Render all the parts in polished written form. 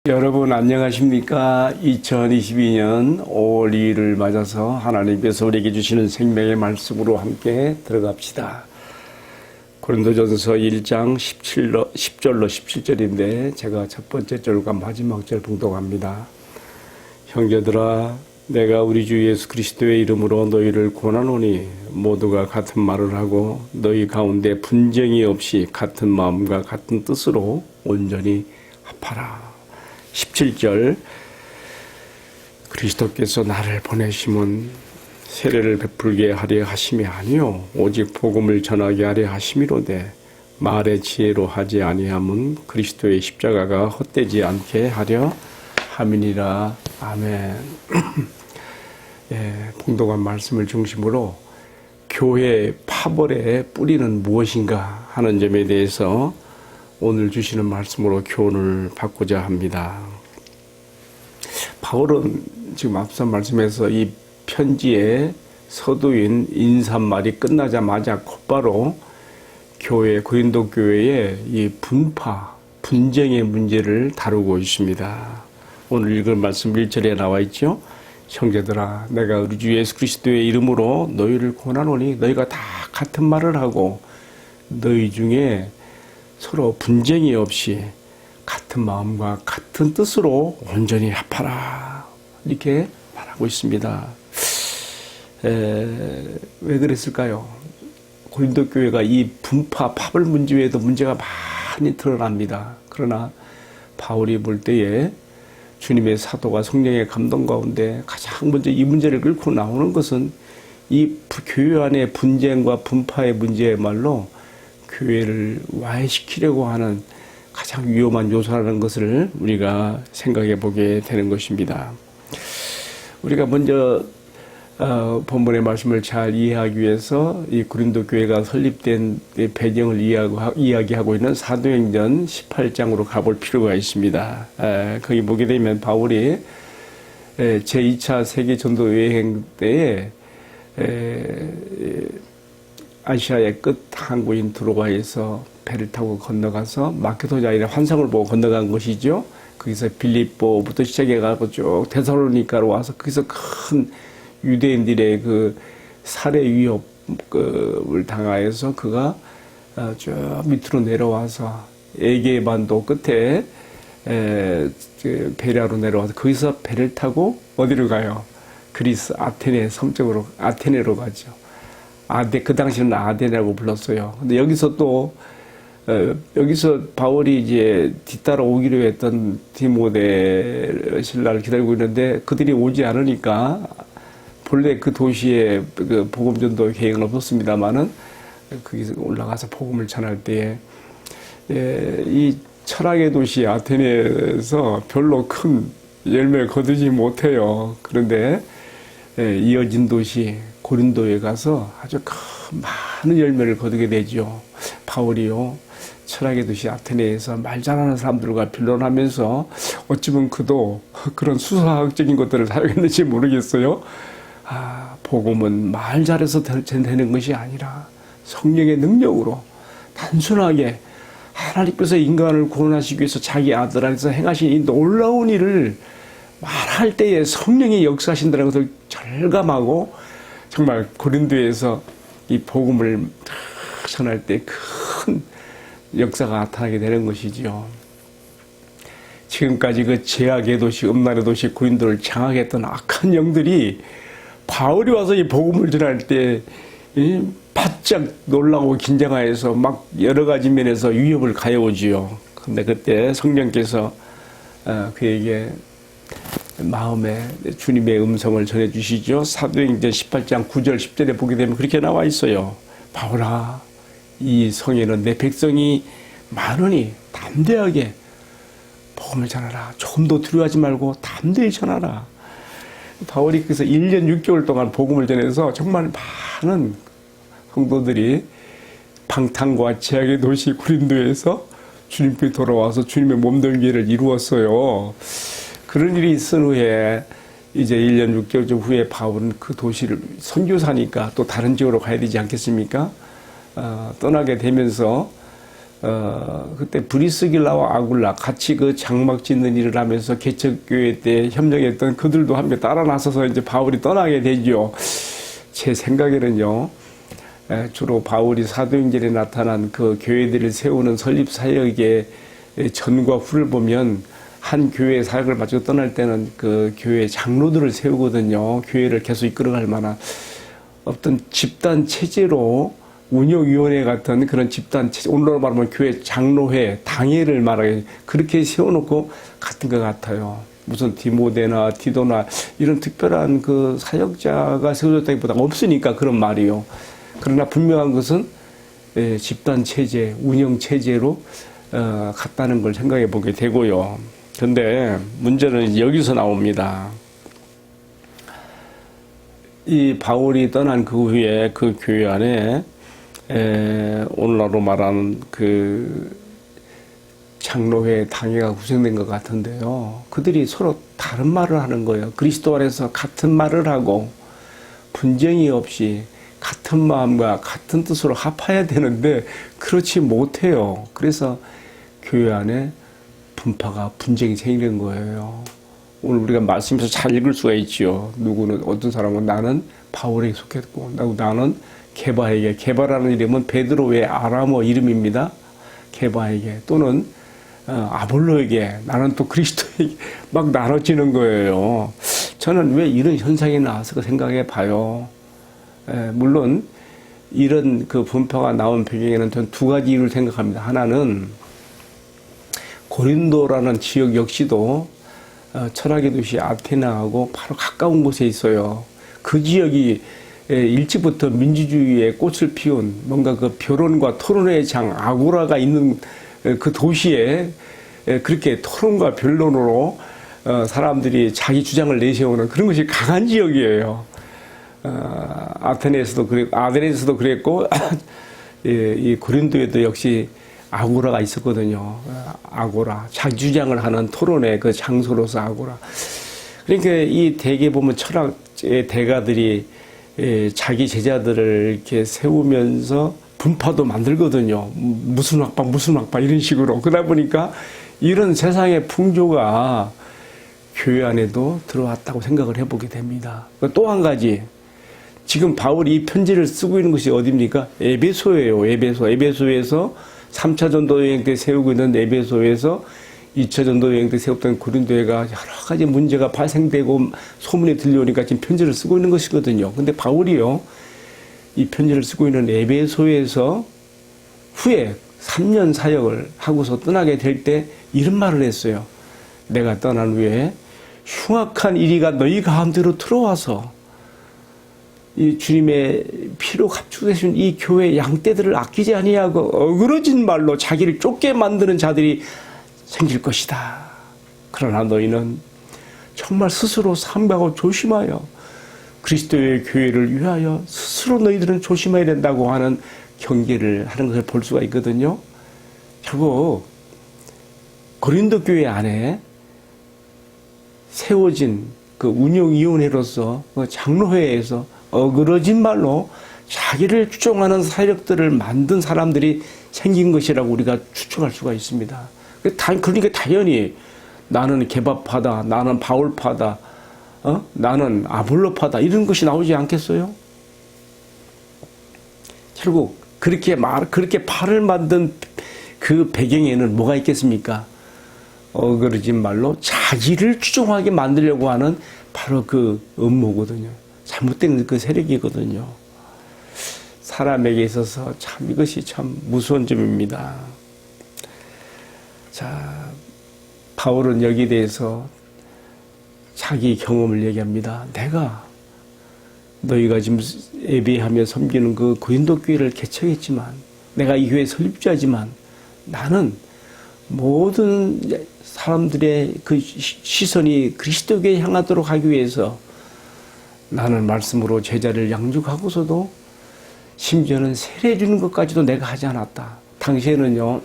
여러분 안녕하십니까? 2022년 5월 2일을 맞아서 하나님께서 우리에게 주시는 생명의 말씀으로 함께 들어갑시다. 고린도전서 1장 10절로 17절인데 제가 첫 번째 절과 마지막 절 봉독합니다. 형제들아, 내가 우리 주 예수 그리스도의 이름으로 너희를 권하노니 모두가 같은 말을 하고 너희 가운데 분쟁이 없이 같은 마음과 같은 뜻으로 온전히 합하라. 17절, 그리스도께서 나를 보내심은 세례를 베풀게 하려 하심이 아니요 오직 복음을 전하게 하려 하심이로되 말의 지혜로 하지 아니함은 그리스도의 십자가가 헛되지 않게 하려 함이니라. 아멘. 예, 봉독한 말씀을 중심으로 교회 파벌의 뿌리는 무엇인가 하는 점에 대해서 오늘 주시는 말씀으로 교훈을 받고자 합니다. 바울은 지금 앞선 말씀에서 이 편지의 서두인 인사말이 끝나자마자 곧바로 고린도 교회의 이 분쟁의 문제를 다루고 있습니다. 오늘 읽을 말씀 1절에 나와 있죠. 형제들아, 내가 우리 주 예수 그리스도의 이름으로 너희를 권하노니 너희가 다 같은 말을 하고 너희 중에 서로 분쟁이 없이 같은 마음과 같은 뜻으로 온전히 합하라. 이렇게 말하고 있습니다. 왜 그랬을까요? 고린도 교회가 이 파벌 문제 외에도 문제가 많이 드러납니다. 그러나 바울이 볼 때에 주님의 사도가 성령의 감동 가운데 가장 먼저 이 문제를 끌고 나오는 것은 이 교회 안의 분쟁과 분파의 문제야말로 교회를 와해시키려고 하는 가장 위험한 요소라는 것을 우리가 생각해 보게 되는 것입니다. 우리가 먼저 본문의 말씀을 잘 이해하기 위해서 이 고린도 교회가 설립된 배경을 이야기하고 있는 사도행전 18장으로 가볼 필요가 있습니다. 거기 보게 되면 바울이 제2차 세계 전도 여행 때에 아시아의 끝 항구인 드로아에서 배를 타고 건너가서 마케도냐의 환상을 보고 건너간 것이죠. 거기서 빌립보부터 시작해가지고 쭉 데살로니가로 와서 거기서 큰 유대인들의 그 살해 위협을 당하여서 그가 쭉 밑으로 내려와서 에게 반도 끝에 베레아로 내려와서 거기서 배를 타고 어디로 가요? 그리스 아테네 섬쪽으로 아테네로 가죠. 그 당시는 아데라고 불렀어요. 근데 여기서 바울이 이제 뒤따라 오기로 했던 디모데 신라를 기다리고 있는데 그들이 오지 않으니까 본래 그 도시에 그 복음 전도 계획은 없었습니다만은 거기서 올라가서 복음을 전할 때에 이 철학의 도시 아테네에서 별로 큰 열매를 거두지 못해요. 그런데 이어진 도시 고린도에 가서 아주 큰 많은 열매를 거두게 되죠. 바울이요, 철학의 도시 아테네에서 말 잘하는 사람들과 변론하면서 어찌보면 그도 그런 수사학적인 것들을 사용했는지 모르겠어요. 복음은 말 잘해서 되는 것이 아니라 성령의 능력으로 단순하게 하나님께서 인간을 구원하시기 위해서 자기 아들 안에서 행하신 이 놀라운 일을 말할 때에 성령이 역사하신다는 것을 절감하고 정말 고린도에서 이 복음을 전할 때 큰 역사가 나타나게 되는 것이죠. 지금까지 그 제약의 도시, 음란의 도시 고린도를 장악했던 악한 영들이 바울이 와서 이 복음을 전할 때 바짝 놀라고 긴장하여서 막 여러 가지 면에서 위협을 가해오지요. 근데 그때 성령께서 그에게 마음에 주님의 음성을 전해주시죠. 사도행전 18장 9절 10절에 보게 되면 그렇게 나와 있어요. 바울아, 이 성에는 내 백성이 많으니 담대하게 복음을 전하라. 조금도 두려워하지 말고 담대히 전하라. 바울이 그래서 1년 6개월 동안 복음을 전해서 정말 많은 성도들이 방탕과 제약의 도시 고린도에서 주님께 돌아와서 주님의 몸들기를 이루었어요. 그런 일이 있은 후에 이제 1년 6개월 후에 바울은 그 도시를 선교사니까 또 다른 지역으로 가야 되지 않겠습니까? 떠나게 되면서 그때 브리스길라와 아굴라 같이 그 장막 짓는 일을 하면서 개척교회 때 협력했던 그들도 함께 따라 나서서 이제 바울이 떠나게 되죠. 제 생각에는요, 주로 바울이 사도행전에 나타난 그 교회들을 세우는 설립 사역의 전과 후를 보면 한 교회 사역을 마치고 떠날 때는 그 교회 장로들을 세우거든요. 교회를 계속 이끌어갈 만한 어떤 집단 체제로 운영위원회 같은 그런 집단 체제, 오늘날로 말하면 교회 장로회, 당회를 말하게 그렇게 세워놓고 갔던 것 같아요. 무슨 디모데나 디도나 이런 특별한 그 사역자가 세워졌다기보다 없으니까 그런 말이요. 그러나 분명한 것은 집단 체제, 운영 체제로 갔다는 걸 생각해 보게 되고요. 그런데 문제는 여기서 나옵니다. 이 바울이 떠난 그 후에 그 교회 안에 오늘날로 말하는 그 장로회, 당회가 구성된 것 같은데요. 그들이 서로 다른 말을 하는 거예요. 그리스도 안에서 같은 말을 하고 분쟁이 없이 같은 마음과 같은 뜻으로 합해야 되는데 그렇지 못해요. 그래서 교회 안에 분파가 분쟁이 생기는 거예요. 오늘 우리가 말씀에서 잘 읽을 수가 있죠. 누구는 어떤 사람은 나는 바울에게 속했고 나는 게바에게, 게바라는 이름은 베드로 외 아람어 이름입니다. 게바에게 또는 아볼로에게, 나는 또 그리스도에게 막 나눠지는 거예요. 저는 왜 이런 현상이 나왔을까 생각해 봐요. 물론 이런 그 분파가 나온 배경에는 전 두 가지 이유를 생각합니다. 하나는 고린도라는 지역 역시도 철학의 도시 아테나하고 바로 가까운 곳에 있어요. 그 지역이 일찍부터 민주주의의 꽃을 피운 뭔가 그 변론과 토론의 장 아고라가 있는 그 도시에 그렇게 토론과 변론으로 사람들이 자기 주장을 내세우는 그런 것이 강한 지역이에요. 아테네에서도 그랬고 아데네에서도 그랬고 이 고린도에도 역시 아고라가 있었거든요. 아고라, 자기 주장을 하는 토론의 그 장소로서 아고라. 그러니까 이 대개 보면 철학의 대가들이 자기 제자들을 이렇게 세우면서 분파도 만들거든요. 무슨 학파 이런 식으로. 그러다 보니까 이런 세상의 풍조가 교회 안에도 들어왔다고 생각을 해보게 됩니다. 또 한 가지, 지금 바울이 이 편지를 쓰고 있는 것이 어디입니까? 에베소예요. 에베소에서 3차 전도 여행 때 세우고 있는 에베소에서 2차 전도 여행 때 세웠던 고린도회가 여러 가지 문제가 발생되고 소문이 들려오니까 지금 편지를 쓰고 있는 것이거든요. 근데 바울이요, 이 편지를 쓰고 있는 에베소에서 후에 3년 사역을 하고서 떠나게 될 때 이런 말을 했어요. 내가 떠난 후에 흉악한 이리가 너희 가운데로 들어와서 이 주님의 피로 감축되신 이 교회 양떼들을 아끼지 아니하고 어그러진 말로 자기를 쫓게 만드는 자들이 생길 것이다. 그러나 너희는 정말 스스로 삼가고 조심하여 그리스도의 교회를 위하여 스스로 너희들은 조심해야 된다고 하는 경계를 하는 것을 볼 수가 있거든요. 결국 고린도 교회 안에 세워진 그 운영위원회로서 그 장로회에서 어그러진 말로 자기를 추종하는 사역들을 만든 사람들이 생긴 것이라고 우리가 추측할 수가 있습니다. 그러니까 당연히 나는 게바파다, 나는 바울파다, 나는 아볼로파다 이런 것이 나오지 않겠어요? 결국 그렇게 팔을 만든 그 배경에는 뭐가 있겠습니까? 어그러진 말로 자기를 추종하게 만들려고 하는 바로 그 음모거든요. 잘못된 그 세력이거든요. 사람에게 있어서 참 이것이 참 무서운 점입니다. 자, 바울은 여기에 대해서 자기 경험을 얘기합니다. 내가 너희가 지금 예배하며 섬기는 그 고린도 교회를 개척했지만, 내가 이 교회 설립자지만 나는 모든 사람들의 그 시선이 그리스도교에 향하도록 하기 위해서 나는 말씀으로 제자를 양육하고서도 심지어는 세례 주는 것까지도 내가 하지 않았다. 당시에는요,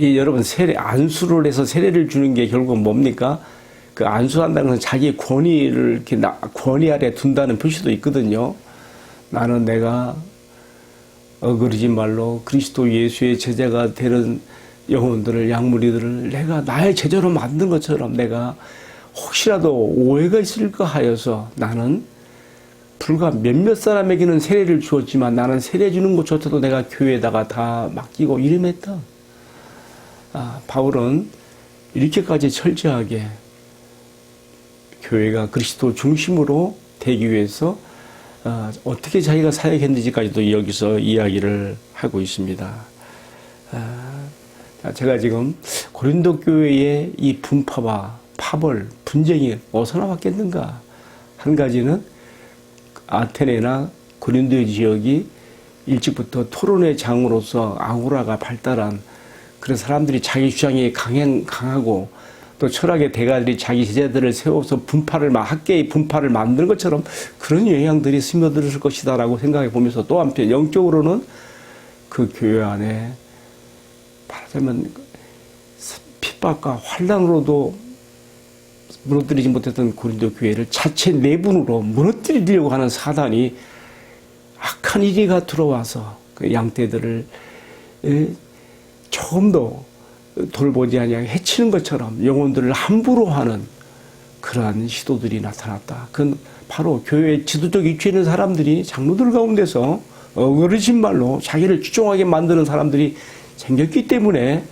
여러분 안수를 해서 세례를 주는 게 결국은 뭡니까? 그 안수한다는 것은 자기의 권위를 이렇게 권위 아래 둔다는 표시도 있거든요. 나는 내가 어그러진 말로 그리스도 예수의 제자가 되는 영혼들을, 양무리들을 내가 나의 제자로 만든 것처럼 내가 혹시라도 오해가 있을까 하여서 나는 불과 몇몇 사람에게는 세례를 주었지만 나는 세례 주는 것조차도 내가 교회에다가 다 맡기고 이름했다. 바울은 이렇게까지 철저하게 교회가 그리스도 중심으로 되기 위해서 어떻게 자기가 사역했는지까지도 여기서 이야기를 하고 있습니다. 제가 지금 고린도 교회의 이 분파와 파벌, 분쟁이 어디서 나왔겠는가? 한 가지는 아테네나 고린도 지역이 일찍부터 토론의 장으로서 아고라가 발달한 그런 사람들이 자기 주장이 강하고 또 철학의 대가들이 자기 제자들을 세워서 학계의 분파를 만드는 것처럼 그런 영향들이 스며들었을 것이다라고 생각해 보면서 또 한편 영적으로는 그 교회 안에 말하자면 핍박과 환난으로도 무너뜨리지 못했던 고린도 교회를 자체 내분으로 무너뜨리려고 하는 사단이 악한 이리가 들어와서 그 양떼들을 조금 더 돌보지 아니하게 해치는 것처럼 영혼들을 함부로 하는 그러한 시도들이 나타났다. 그건 바로 교회의 지도적 위치에 있는 사람들이 장로들 가운데서 어그러진 말로 자기를 추종하게 만드는 사람들이 생겼기 때문에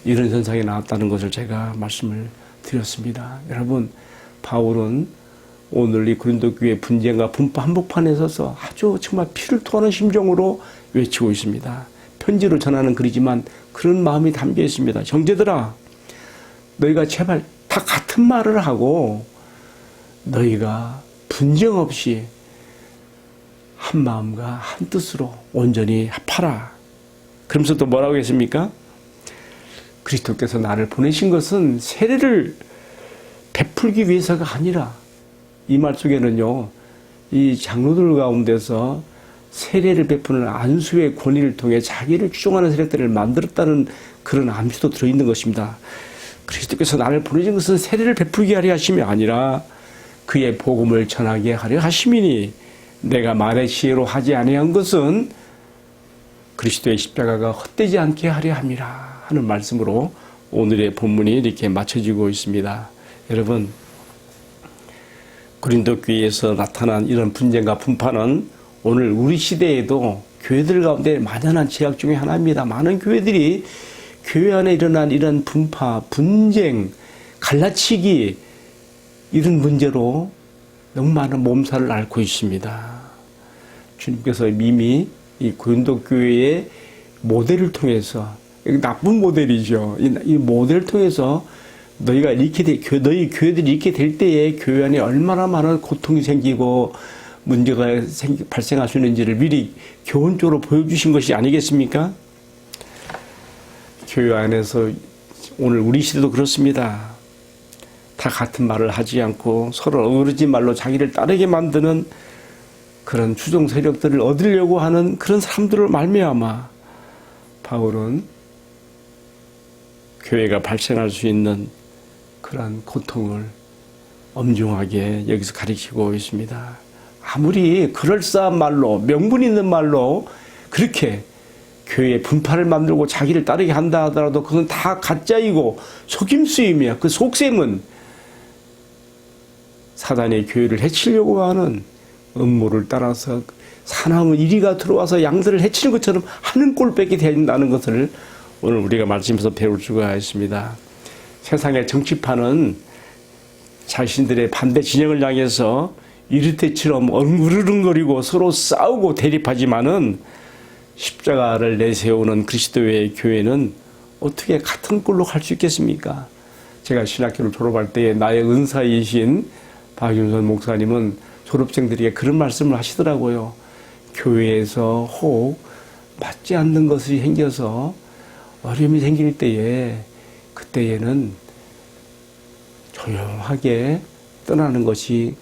이런 현상이 나왔다는 것을 제가 말씀을 드렸습니다. 여러분, 바울은 오늘 이 고린도 교회 분쟁과 분파 한복판에 서서 아주 정말 피를 토하는 심정으로 외치고 있습니다. 편지로 전하는 글이지만 그런 마음이 담겨 있습니다. 형제들아, 너희가 제발 다 같은 말을 하고 너희가 분쟁 없이 한 마음과 한 뜻으로 온전히 합하라. 그러면서 또 뭐라고 했습니까? 그리스도께서 나를 보내신 것은 세례를 베풀기 위해서가 아니라, 이 말 속에는요, 이 장로들 가운데서 세례를 베푸는 안수의 권위를 통해 자기를 추종하는 세력들을 만들었다는 그런 암시도 들어있는 것입니다. 그리스도께서 나를 보내신 것은 세례를 베풀게 하려 하심이 아니라 그의 복음을 전하게 하려 하심이니, 내가 말의 지혜로 하지 아니한 것은 그리스도의 십자가가 헛되지 않게 하려 함이라 하는 말씀으로 오늘의 본문이 이렇게 맞춰지고 있습니다. 여러분, 고린도 교회에서 나타난 이런 분쟁과 분파는 오늘 우리 시대에도 교회들 가운데 만연한 죄악 중에 하나입니다. 많은 교회들이 교회 안에 일어난 이런 분파, 분쟁, 갈라치기, 이런 문제로 너무 많은 몸살을 앓고 있습니다. 주님께서 이미 이 고린도 교회의 모델을 통해서, 나쁜 모델이죠. 이 모델을 통해서 너희 교회들이 이렇게 될 때에 교회 안에 얼마나 많은 고통이 생기고 문제가 발생할 수 있는지를 미리 교훈적으로 보여주신 것이 아니겠습니까? 교회 안에서 오늘 우리 시대도 그렇습니다. 다 같은 말을 하지 않고 서로 어그러진 말로 자기를 따르게 만드는 그런 추종 세력들을 얻으려고 하는 그런 사람들을 말미암아 바울은 교회가 발생할 수 있는 그런 고통을 엄중하게 여기서 가리키고 있습니다. 아무리 그럴싸한 말로, 명분 있는 말로 그렇게 교회의 분파를 만들고 자기를 따르게 한다 하더라도 그건 다 가짜이고 속임수이며, 그 속셈은 사단의 교회를 해치려고 하는 음모를 따라서 사나운 이리가 들어와서 양들을 해치는 것처럼 하는 꼴밖에 된다는 것을 오늘 우리가 말씀에서 배울 수가 있습니다. 세상의 정치판은 자신들의 반대 진영을 향해서 이르테처럼 으르렁거리고 서로 싸우고 대립하지만은 십자가를 내세우는 그리스도의 교회는 어떻게 같은 꼴로 갈 수 있겠습니까? 제가 신학교를 졸업할 때 나의 은사이신 박윤선 목사님은 졸업생들에게 그런 말씀을 하시더라고요. 교회에서 혹 맞지 않는 것이 생겨서 어려움이 생길 때에, 그때에는 조용하게 떠나는 것이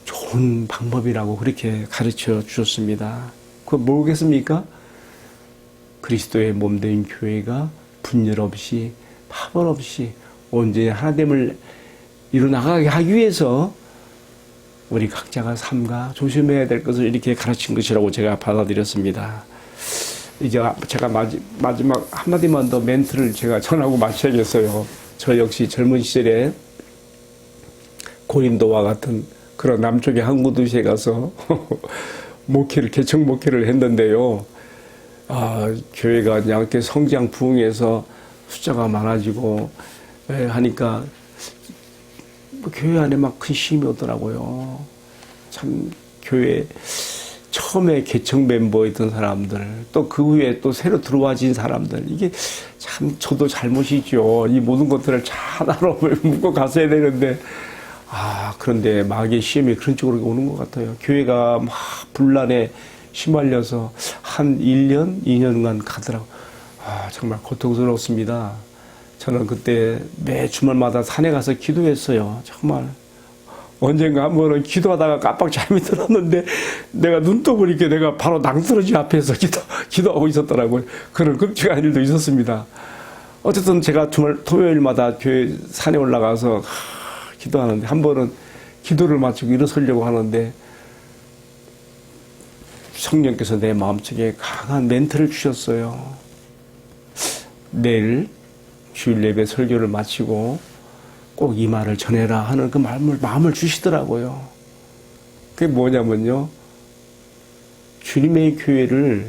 좋은 방법이라고 그렇게 가르쳐 주셨습니다. 그거 뭐겠습니까? 그리스도의 몸된 교회가 분열 없이 파벌 없이 온전히 하나됨을 이루나가게 하기 위해서 우리 각자가 삼가 조심해야 될 것을 이렇게 가르친 것이라고 제가 받아들였습니다. 이제 제가 마지막 한마디만 더 멘트를 제가 전하고 마쳐야겠어요. 저 역시 젊은 시절에 고린도와 같은 그런 남쪽의 항구 도시에 가서 개척 목회를 했는데요. 교회가 이렇게 성장 부흥해서 숫자가 많아지고 하니까 교회 안에 막 큰 힘이 오더라고요. 참 교회 처음에 개척 멤버였던 사람들, 또 그 후에 또 새로 들어와진 사람들, 이게 참 저도 잘못이죠. 이 모든 것들을 잘 알아 묻고 갔어야 되는데, 그런데 마귀의 시험이 그런 쪽으로 오는 것 같아요. 교회가 막 분란에 휘말려서 한 1년, 2년간 가더라고요. 정말 고통스럽습니다. 저는 그때 매 주말마다 산에 가서 기도했어요. 정말. 언젠가 한 번은 기도하다가 깜빡 잠이 들었는데 내가 눈 떠보니까 내가 바로 낭떠러지 앞에서 기도하고 있었더라고요. 그런 끔찍한 일도 있었습니다. 어쨌든 제가 토요일마다 교회 산에 올라가서 기도하는데 한 번은 기도를 마치고 일어서려고 하는데 성령께서 내 마음속에 강한 멘트를 주셨어요. 내일 주일 예배 설교를 마치고 꼭 이 말을 전해라 하는 그 마음을 주시더라고요. 그게 뭐냐면요. 주님의 교회를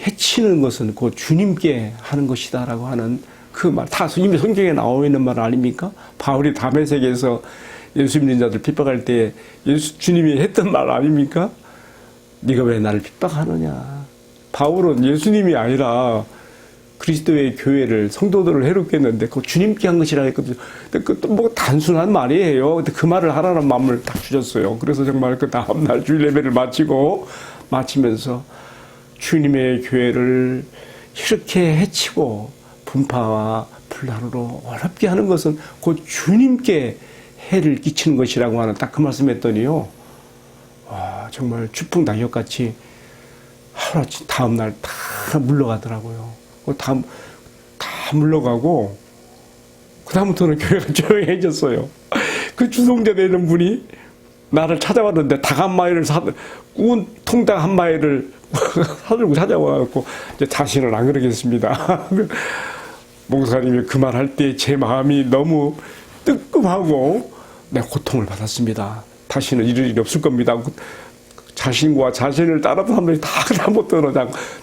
해치는 것은 곧 주님께 하는 것이다라고 하는 그 말, 다 이미 성경에 나와 있는 말 아닙니까? 바울이 다메섹에서 예수 믿는 자들 핍박할 때 주님이 했던 말 아닙니까? 네가 왜 나를 핍박하느냐. 바울은 예수님이 아니라 그리스도의 교회를, 성도들을 해롭게 했는데, 그거 주님께 한 것이라 했거든요. 근데 그것도 뭐 단순한 말이에요. 근데 그 말을 하라는 마음을 딱 주셨어요. 그래서 정말 그 다음날 주일 예배를 마치면서 주님의 교회를 이렇게 해치고 분파와 분란으로 어렵게 하는 것은 곧 주님께 해를 끼치는 것이라고 하는 딱 그 말씀 했더니요. 정말 추풍낙엽같이 하루아침 다음날 다 물러가더라고요. 다 물러가고, 그다음부터는 교회가 조용해졌어요. 그 주동자 되는 분이 나를 찾아왔는데 닭 한 마리를 구운 통닭 한 마리를 사들고 찾아와갖고, 이제 다시는 안 그러겠습니다. 목사님이 그 말 할 때 제 마음이 너무 뜨끔하고, 내가 고통을 받았습니다. 다시는 이럴 일이 없을 겁니다. 자신과 자신을 따라서 사람들이 다 잘못되는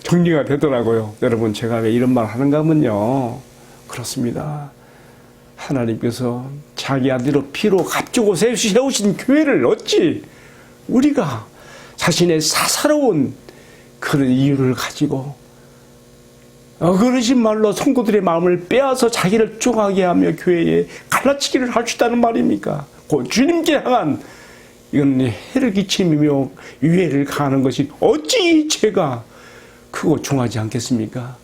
정리가 되더라고요. 여러분, 제가 왜 이런 말 하는가 하면요. 그렇습니다. 하나님께서 자기 아들로 피로 값주고 세우신 교회를 어찌 우리가 자신의 사사로운 그런 이유를 가지고 어그러진 말로 성도들의 마음을 빼앗아 자기를 쪼가게 하며 교회에 갈라치기를 할 수 있다는 말입니까? 그 주님께 향한 이건 해를 끼치며 유해를 가하는 것이 어찌 죄가 크고 중하지 않겠습니까?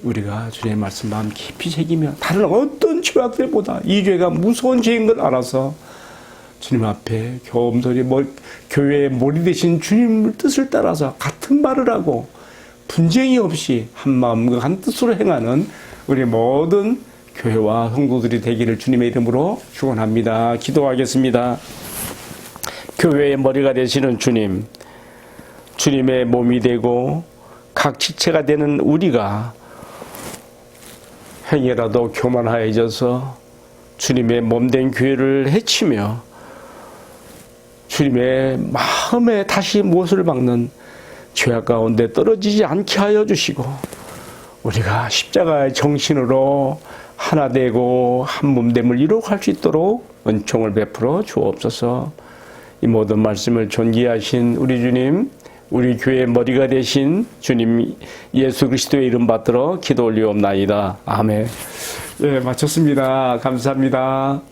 우리가 주님의 말씀 마음 깊이 새기며 다른 어떤 죄악들보다 이 죄가 무서운 죄인 걸 알아서 주님 앞에 겸손히 교회의 머리 되신 주님 뜻을 따라서 같은 말을 하고 분쟁이 없이 한 마음과 한 뜻으로 행하는 우리 모든 교회와 성도들이 되기를 주님의 이름으로 축원합니다. 기도하겠습니다. 교회의 머리가 되시는 주님, 주님의 몸이 되고 각 지체가 되는 우리가 행여라도 교만하여져서 주님의 몸된 교회를 해치며 주님의 마음에 다시 못을 박는 죄악 가운데 떨어지지 않게 하여 주시고 우리가 십자가의 정신으로 하나 되고 한 몸됨을 이루어갈 수 있도록 은총을 베풀어 주옵소서. 이 모든 말씀을 존귀하신 우리 주님, 우리 교회의 머리가 되신 주님 예수 그리스도의 이름 받들어 기도 올리옵나이다. 아멘. 예, 마쳤습니다. 감사합니다.